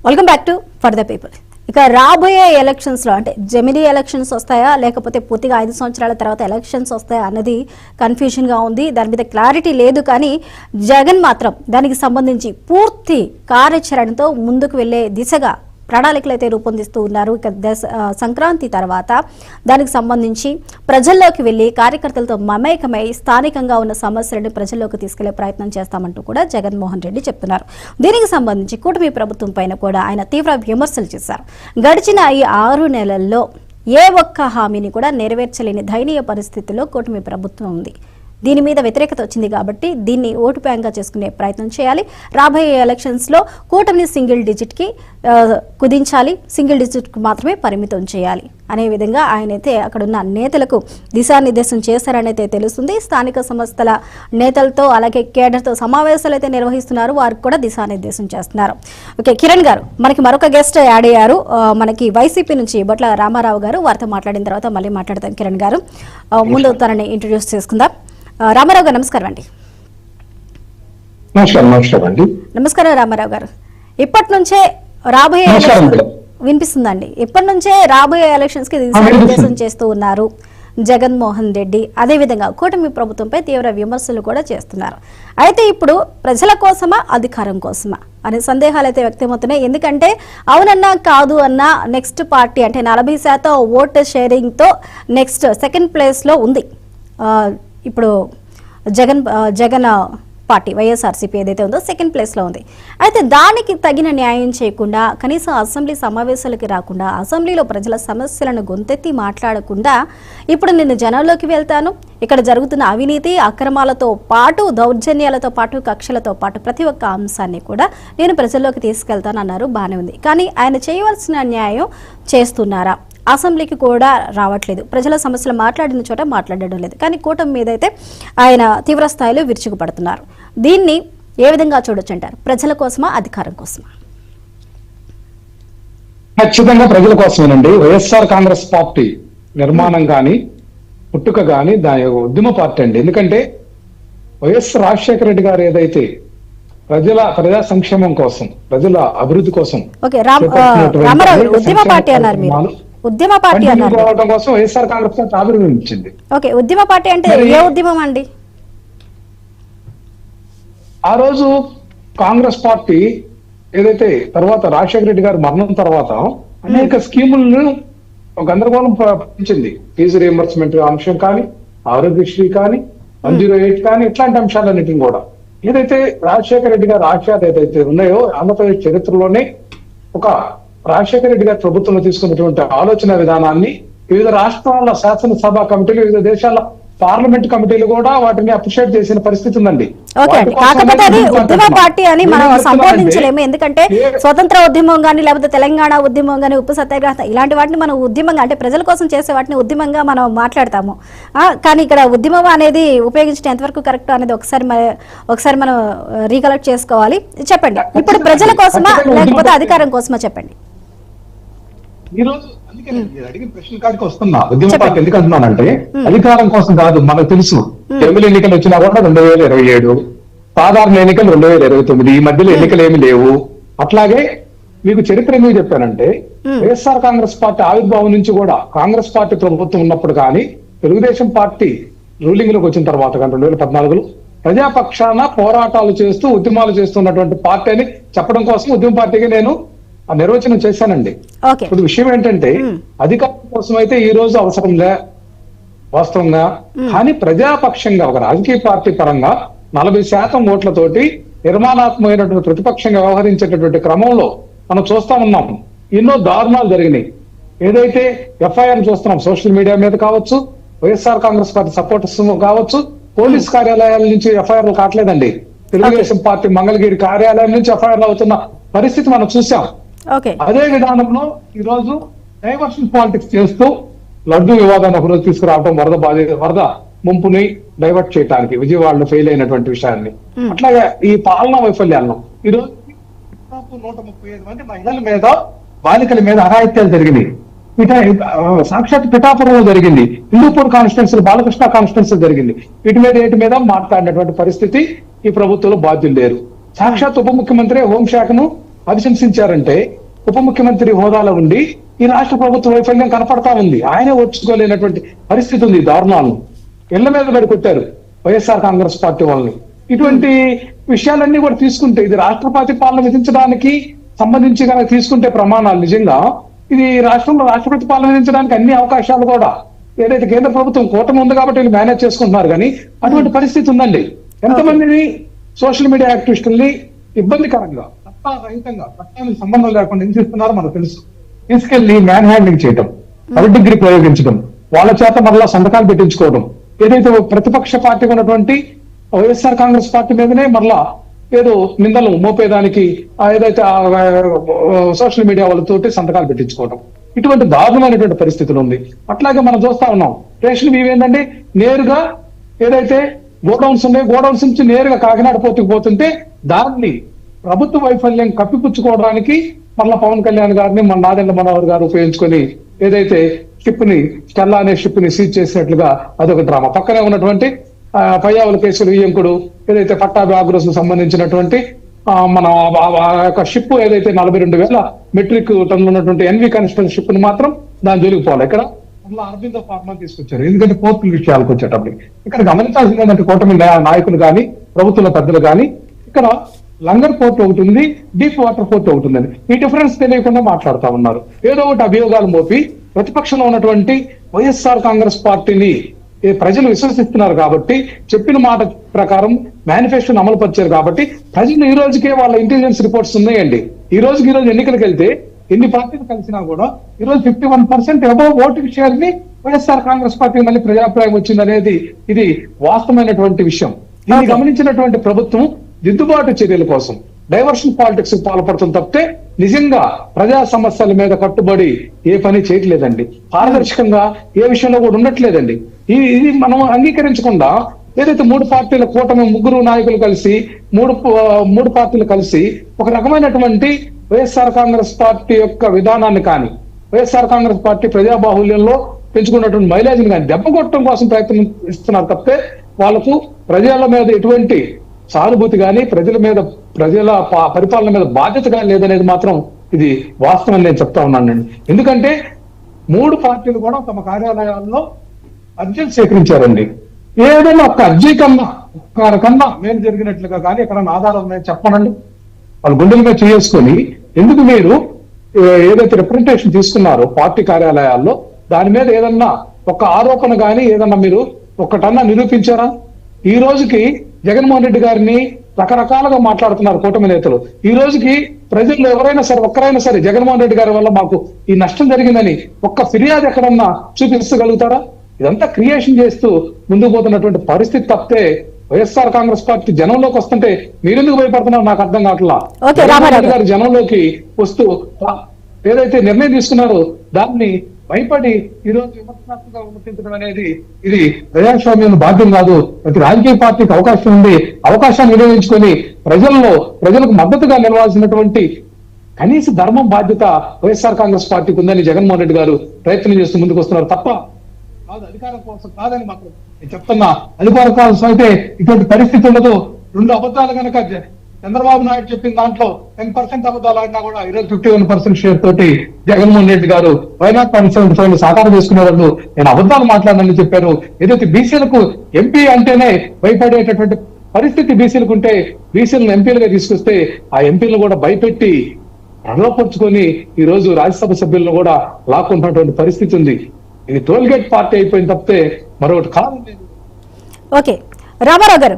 Welcome back to for the people. ఇక రాబోయే elections లో అంటే జమిలీ ఎలక్షన్స్ వస్తాయా లేకపోతే పూర్తిగా 5 సంవత్సరాల తర్వాత ఎలక్షన్స్ వస్తాయా అన్నది కన్ఫ్యూజన్ గా ఉంది. దాని మీద క్లారిటీ లేదు. కానీ జగన్ మాత్రం దానికి సంబంధించి పూర్తి కార్యాచరణతో ముందుకు వెళ్లే దిశగా ప్రణాళికలు అయితే రూపొందిస్తూ ఉన్నారు. ఇక సంక్రాంతి తర్వాత దానికి సంబంధించి ప్రజల్లోకి వెళ్లి కార్యకర్తలతో మమేకమై స్థానికంగా ఉన్న సమస్యలను ప్రజల్లోకి తీసుకెళ్లే ప్రయత్నం చేస్తామంటూ కూడా జగన్మోహన్ రెడ్డి చెప్తున్నారు. దీనికి సంబంధించి కూటమి ప్రభుత్వం పైన కూడా ఆయన తీవ్ర విమర్శలు చేశారు. గడిచిన ఈ 6 నెలల్లో ఏ ఒక్క హామీని కూడా నెరవేర్చలేని దయనీయ పరిస్థితిలో కూటమి ప్రభుత్వం ఉంది. దీని మీద వ్యతిరేకత వచ్చింది కాబట్టి దీన్ని ఓటు బ్యాంక్గా చేసుకునే ప్రయత్నం చేయాలి. రాబోయే ఎలక్షన్స్ లో కూటమిని సింగిల్ డిజిట్ కి కుదించాలి, సింగిల్ డిజిట్ కు మాత్రమే పరిమితం చేయాలి అనే విధంగా ఆయనైతే అక్కడున్న నేతలకు దిశానిర్దేశం చేశారనైతే తెలుస్తుంది. స్థానిక సంస్థల నేతలతో అలాగే కేడర్తో సమావేశాలు అయితే నిర్వహిస్తున్నారు. వారికి కూడా దిశానిర్దేశం చేస్తున్నారు. ఓకే, కిరణ్ గారు మనకి మరొక గెస్ట్ యాడ్ అయ్యారు. మనకి వైసీపీ నుంచి బొట్ల రామారావు గారు. వారితో మాట్లాడిన తర్వాత మళ్ళీ మాట్లాడతాం. కిరణ్ గారు ముందు తనని ఇంట్రడ్యూస్ చేసుకుందాం. రామారావు గారు నమస్కారం అండి. నమస్కారం రామారావు గారు. ఇప్పటి నుంచే రాబోయే వినిపిస్తుందండి. ఇప్పటి నుంచే రాబోయే ఎలక్షన్స్ కి దిశానిర్దేశం చేస్తూ ఉన్నారు జగన్మోహన్ రెడ్డి. అదేవిధంగా కూటమి ప్రభుత్వంపై తీవ్ర విమర్శలు కూడా చేస్తున్నారు. అయితే ఇప్పుడు ప్రజల కోసమా అధికారం కోసమా అనే సందేహాలు అయితే వ్యక్తమవుతున్నాయి. ఎందుకంటే అవునన్నా కాదు అన్న నెక్స్ట్ పార్టీ అంటే 40% ఓట్ షేరింగ్ తో నెక్స్ట్ సెకండ్ ప్లేస్ లో ఉంది ఇప్పుడు జగన్ పార్టీ వైఎస్ఆర్సీపీ ఏదైతే ఉందో సెకండ్ ప్లేస్ లో ఉంది. అయితే దానికి తగిన న్యాయం చేయకుండా కనీసం అసెంబ్లీ సమావేశాలకి రాకుండా అసెంబ్లీలో ప్రజల సమస్యలను గొంతెత్తి మాట్లాడకుండా ఇప్పుడు నేను జనంలోకి వెళ్తాను, ఇక్కడ జరుగుతున్న అవినీతి అక్రమాలతో పాటు దౌర్జన్యాలతో పాటు కక్షలతో పాటు ప్రతి ఒక్క అంశాన్ని కూడా నేను ప్రజల్లోకి తీసుకెళ్తాను అన్నారు. బాగానే ఉంది. కానీ ఆయన చేయవలసిన న్యాయం చేస్తున్నారా? అసెంబ్లీకి కూడా రావట్లేదు. ప్రజల సమస్యలు మాట్లాడిన చోట మాట్లాడడం లేదు. కానీ కూటమి మీద అయితే ఆయన తీవ్ర స్థాయిలో విరుచుకుపడుతున్నారు. దీన్ని ఏ విధంగా చూడొచ్చు అంటారు? ప్రజల కోసమా అధికారం కోసమా? ఖచ్చితంగా ప్రజల కోసమేనండి. వైఎస్ఆర్ కాంగ్రెస్ పార్టీ నిర్మాణం కానీ పుట్టుక కానీ దాని ఉద్యమ పార్టీ అండి. ఎందుకంటే వైఎస్ రాజశేఖర రెడ్డి గారు ఏదైతే ప్రజా సంక్షేమం కోసం ప్రజల అభివృద్ధి కోసం ఉద్యమ పార్టీ అన్నారు మీరు. ఉద్యమ పార్టీ అన్నారు కోసం వైఎస్ఆర్ కాంగ్రెస్ పార్టీ ఆవిర్భవించింది. ఓకే, ఉద్యమ పార్టీ అంటే ఏ ఉద్యమం అండి? ఆ రోజు కాంగ్రెస్ పార్టీ ఏదైతే తర్వాత రాజశేఖర రెడ్డి గారి మరణం తర్వాత అనేక స్కీములను గందరగోళం పెంచింది. ఫీజు రియంబర్స్మెంట్ అంశం కానీ, ఆరోగ్యశ్రీ కానీ, 108 కానీ, ఇట్లాంటి అంశాలన్నింటినీ కూడా ఏదైతే రాజశేఖర రెడ్డి గారి ఆశయాలు ఏదైతే ఉన్నాయో ఆంధ్రప్రదేశ్ చరిత్రలోనే ఒక రాజశేఖర రెడ్డి గారి ప్రభుత్వంలో తీసుకున్నటువంటి ఆలోచన విధానాన్ని వివిధ రాష్ట్రాల శాసనసభ కమిటీలు, వివిధ దేశాల పార్లమెంట్ కమిటీలు కూడా వాటిని అప్రిషియేట్ చేసిన పరిస్థితి ఉందండి. కాకపోతే అది ఉద్యమ పార్టీ అని మనం సంబోధించలేము. ఎందుకంటే స్వతంత్ర ఉద్యమం కానీ లేకపోతే తెలంగాణ ఉద్యమం కానీ ఉప్పు సత్యాగ్రహం ఇలాంటి వాటిని మనం ఉద్యమంగా అంటే ప్రజల కోసం చేసే వాటిని ఉద్యమంగా మనం మాట్లాడతాము. కానీ ఇక్కడ ఉద్యమం అనేది ఉపయోగించడం ఎంతవరకు కరెక్ట్ అనేది ఒకసారి మనం రీకలెక్ట్ చేసుకోవాలి. చెప్పండి, ఇప్పుడు ప్రజల కోసమా లేకపోతే అధికారం కోసమా చెప్పండి. ఈ రోజు అడిగిన ప్రశ్న కాడికి వస్తున్నా. ఉద్యమ పార్టీ ఎందుకు అంటున్నానంటే అధికారం కోసం కాదు. మనకు తెలుసు ఎమ్మెల్యే ఎన్నికలు వచ్చినా కూడా 2027, సాధారణ ఎన్నికలు 2029, ఈ మధ్యలో ఎన్నికలు ఏమి లేవు. అట్లాగే మీకు చరిత్ర ఎందుకు చెప్పానంటే వైఎస్ఆర్ కాంగ్రెస్ పార్టీ ఆవిర్భావం నుంచి కూడా కాంగ్రెస్ పార్టీ ప్రభుత్వం ఉన్నప్పుడు కానీ తెలుగుదేశం పార్టీ రూలింగ్ లోకి వచ్చిన తర్వాత కానీ 2014లో ప్రజాపక్షాన పోరాటాలు చేస్తూ ఉద్యమాలు చేస్తున్నటువంటి పార్టీ అని చెప్పడం కోసం ఉద్యమ పార్టీకి నేను నిర్వచనం చేశానండి. ఇప్పుడు విషయం ఏంటంటే అధికారం కోసం అయితే ఈ రోజు అవసరంగా వాస్తవంగా, కానీ ప్రజాపక్షంగా ఒక రాజకీయ పార్టీ పరంగా 40% ఓట్లతోటి నిర్మాణాత్మకమైనటువంటి ప్రతిపక్షంగా వ్యవహరించేటటువంటి క్రమంలో మనం చూస్తా ఉన్నాం. ఎన్నో దారుణాలు జరిగినాయి. ఏదైతే ఎఫ్ఐఆర్ చూస్తున్నాం సోషల్ మీడియా మీద కావచ్చు, వైఎస్ఆర్ కాంగ్రెస్ పార్టీ సపోర్టర్స్ కావచ్చు, పోలీస్ కార్యాలయాల నుంచి ఎఫ్ఐఆర్లు కావట్లేదండి. తెలుగుదేశం పార్టీ మంగళగిరి కార్యాలయం నుంచి ఎఫ్ఐఆర్లు అవుతున్న పరిస్థితి మనం చూసాం. అదే విధానంలో ఈ రోజు డైవర్షన్ పాలిటిక్స్ చేస్తూ లడ్డు వివాదాన్ని ఒకరోజు తీసుకురావడం, వరద ముంపుని డైవర్ట్ చేయడానికి విజయవాడలో ఫెయిల్ అయినటువంటి విషయాన్ని, అట్లాగే ఈ పాలనా వైఫల్యాలను ఈ రోజు 135 మంది మహిళల మీద బాలికల మీద అఘాయిత్యాలు జరిగినాయి. సాక్షాత్ పిఠాపురంలో జరిగింది, హిందూపూర్ కాన్స్టిట్యున్సీ, బాలకృష్ణ కాన్స్టిట్యున్సీ జరిగింది. వీటి మీద మాట్లాడినటువంటి పరిస్థితి ఈ ప్రభుత్వంలో బాధ్యులు లేరు. సాక్షాత్ ఉప ముఖ్యమంత్రి హోంశాఖను అభిశంసించారంటే ఉప ముఖ్యమంత్రి హోదాలో ఉండి ఈ రాష్ట్ర ప్రభుత్వ వైఫల్యం కనపడతా ఉంది. ఆయనే ఓర్చుకోలేనటువంటి పరిస్థితి ఉంది. దారుణాలను ఇళ్ల మీద పడికొట్టారు వైఎస్ఆర్ కాంగ్రెస్ పార్టీ వాళ్ళని. ఇటువంటి విషయాలన్నీ కూడా తీసుకుంటే ఇది రాష్ట్రపతి పాలన విధించడానికి సంబంధించి కనుక తీసుకుంటే ప్రమాణాలు నిజంగా ఇది రాష్ట్రంలో రాష్ట్రపతి పాలన విధించడానికి అన్ని అవకాశాలు కూడా ఏదైతే కేంద్ర ప్రభుత్వం కూటమి ఉంది కాబట్టి వీళ్ళు మేనేజ్ చేసుకుంటున్నారు. కానీ అటువంటి పరిస్థితి ఉందండి. ఎంతమందిని సోషల్ మీడియా యాక్టివిస్టుల్ని ఇబ్బందికరంగా చట్టరహితంగా చట్టానికి సంబంధం లేకుండా ఏం చేస్తున్నారో మనకు తెలుసు. తీసుకెళ్లి మ్యాన్ హ్యాండింగ్ చేయటం, థర్డ్ డిగ్రీ ప్రయోగించడం, వాళ్ళ చేత మరలా సంతకాలు పెట్టించుకోవడం, ఏదైతే ప్రతిపక్ష పార్టీ ఉన్నటువంటి వైఎస్ఆర్ కాంగ్రెస్ పార్టీ మీదనే మరలా ఏదో నిందలు మోపేదానికి ఏదైతే సోషల్ మీడియా వాళ్ళతోటి సంతకాలు పెట్టించుకోవడం, ఇటువంటి దారుణమైనటువంటి పరిస్థితులు ఉంది. అట్లాగే మనం చూస్తా ఉన్నాం రేషన్ బియ్యం ఏంటంటే నేరుగా ఏదైతే గోడౌన్స్ ఉన్నాయి, గోడౌన్స్ నుంచి నేరుగా కాకినాడ పోతుకు పోతుంటే దాన్ని ప్రభుత్వ వైఫల్యం కప్పిపుచ్చుకోవడానికి మళ్ళా పవన్ కళ్యాణ్ గారిని మన నాదెండ్ల మనోహర్ గారు ఉపయోగించుకొని ఏదైతే షిప్ ని స్టెల్లా అనే షిప్ ని సీజ్ చేసినట్లుగా అదొక డ్రామా. పక్కనే ఉన్నటువంటి పయ్యావుల కేసులు ఈయంకుడు ఏదైతే పట్టాభి ఆగ్రోస్ సంబంధించినటువంటి మన యొక్క షిప్ ఏదైతే 42,000 మెట్రిక్ టన్నులు ఉన్నటువంటి ఎన్వి కన్స్ట్రక్షన్ షిప్ ని మాత్రం దాని జోలికి పోవాలి. ఇక్కడ అరవింద ఫార్మా తీసుకొచ్చారు. ఎందుకంటే పోర్టుల విషయాలకు వచ్చేటప్పుడు ఇక్కడ గమనించాల్సింది ఏంటంటే కూటమి నాయకులు కానీ ప్రభుత్వ పెద్దలు కానీ ఇక్కడ లంగర్ పోర్ట్ ఒకటి ఉంది, డీప్ వాటర్ పోర్ట్ ఒకటి ఉందని ఈ డిఫరెన్స్ తెలియకుండా మాట్లాడుతా ఉన్నారు. ఏదో ఒకటి అభియోగాలు మోపి ప్రతిపక్షంలో ఉన్నటువంటి వైఎస్ఆర్ కాంగ్రెస్ పార్టీని ప్రజలు విశ్వసిస్తున్నారు కాబట్టి చెప్పిన మాట ప్రకారం మేనిఫెస్టోని అమలు పరిచారు కాబట్టి ప్రజలు ఈ రోజుకే వాళ్ళ ఇంటెలిజెన్స్ రిపోర్ట్స్ ఉన్నాయండి. ఈ రోజు ఎన్నికలకు వెళ్తే ఎన్ని పార్టీలు కలిసినా కూడా ఈ రోజు 51% అబౌవ్ ఓటింగ్ షేర్ ని వైఎస్ఆర్ కాంగ్రెస్ పార్టీ మళ్ళీ ప్రజాభిప్రాయం వచ్చింది అనేది ఇది వాస్తవమైనటువంటి విషయం. దీన్ని గమనించినటువంటి ప్రభుత్వం దిద్దుబాటు చర్యల కోసం డైవర్షన్ పాలిటిక్స్ పాల్పడుతుంది తప్పితే నిజంగా ప్రజా సమస్యల మీద కట్టుబడి ఏ పని చేయట్లేదండి. పారదర్శకంగా ఏ విషయంలో కూడా ఉండట్లేదండి. ఇది మనం అంగీకరించకుండా ఏదైతే 3 పార్టీల కూటమి 3 నాయకులు కలిసి మూడు పార్టీలు కలిసి ఒక రకమైనటువంటి వైఎస్ఆర్ కాంగ్రెస్ పార్టీ యొక్క విధానాన్ని కానీ వైఎస్ఆర్ కాంగ్రెస్ పార్టీ ప్రజాబాహుల్యంలో పెంచుకున్నటువంటి మైలేజ్ని కానీ దెబ్బ కొట్టడం కోసం ప్రయత్నం ఇస్తున్నారు తప్పితే వాళ్ళకు ప్రజల మీద ఎటువంటి సానుభూతి కానీ ప్రజల పరిపాలన మీద బాధ్యత కానీ లేదనేది మాత్రం ఇది వాస్తవం నేను చెప్తా ఉన్నానండి. ఎందుకంటే 3 పార్టీలు కూడా తమ కార్యాలయాల్లో అర్జీలు సేకరించారండి. ఏదైనా ఒక్క అర్జీ కన్నా మేలు జరిగినట్లుగా కానీ ఎక్కడన్నా ఆధారం నేను చెప్పనండి. వాళ్ళు గుండెలుగా చేసుకొని ఎందుకు మీరు ఏదైతే రిప్రజెంటేషన్ తీసుకున్నారో పార్టీ కార్యాలయాల్లో దాని మీద ఏదన్నా ఒక ఆరోపణ కానీ ఏదన్నా మీరు ఒక్కటన్నా నిరూపించారా? ఈ రోజుకి జగన్మోహన్ రెడ్డి గారిని రకరకాలుగా మాట్లాడుతున్నారు కూటమి నేతలు. ఈ రోజుకి ప్రజల్లో ఒక్కరైనా సరే జగన్మోహన్ రెడ్డి గారి వల్ల మాకు ఈ నష్టం జరిగిందని ఒక్క ఫిర్యాదు ఎక్కడన్నా చూపించగలుగుతారా? ఇదంతా క్రియేషన్ చేస్తూ ముందుకు పోతున్నటువంటి పరిస్థితి తప్పితే వైఎస్ఆర్ కాంగ్రెస్ పార్టీ జనంలోకి వస్తుంటే మీరెందుకు భయపడుతున్నారు నాకు అర్థం కావట్లా. జగన్మోహన్ రెడ్డి గారు జనంలోకి వస్తూ ఏదైతే నిర్ణయం తీసుకున్నారో దాన్ని భయపడి ఈ రోజు విమర్శనాత్మకంగా విమర్శించడం అనేది ఇది ప్రజాస్వామ్యం బాధ్యం కాదు. ప్రతి రాజకీయ పార్టీకి అవకాశం ఉంది. అవకాశాన్ని వినియోగించుకొని ప్రజలకు మద్దతుగా నిలవాల్సినటువంటి కనీస ధర్మం బాధ్యత వైఎస్ఆర్ కాంగ్రెస్ పార్టీకి ఉందని జగన్మోహన్ రెడ్డి గారు ప్రయత్నం చేస్తూ ముందుకు వస్తున్నారు తప్ప కాదు అధికారం కోసం కాదని మాత్రం నేను చెప్తున్నా. అధికారం కోసం అయితే ఇటువంటి పరిస్థితి ఉండదు. 2 అబద్ధాలు కనుక చంద్రబాబు నాయుడు చెప్పిన దాంట్లో 10% అబద్ధాలు ఆడినా కూడా ఈరోజు 51% షేర్ తోటి జగన్మోహన్ రెడ్డి గారు వైనాట్ కాన్స్టిట్యూన్సీ సాకారం చేసుకునే వాళ్ళు నేను అబద్ధాలు మాట్లాడనని చెప్పారు. ఏదైతే బీసీలకు ఎంపీ అంటేనే భయపడేటటువంటి పరిస్థితి బీసీలకు ఉంటే బీసీలను ఎంపీలుగా తీసుకొస్తే ఆ ఎంపీలను కూడా భయపెట్టి ప్రలోపరుచుకొని ఈ రోజు రాజ్యసభ సభ్యులను కూడా లాక్కుంటున్నటువంటి పరిస్థితి ఉంది. ఇది టోల్గేట్ పార్టీ అయిపోయింది తప్పితే మరొకటి కాదు. ఓకే రామారావు గారు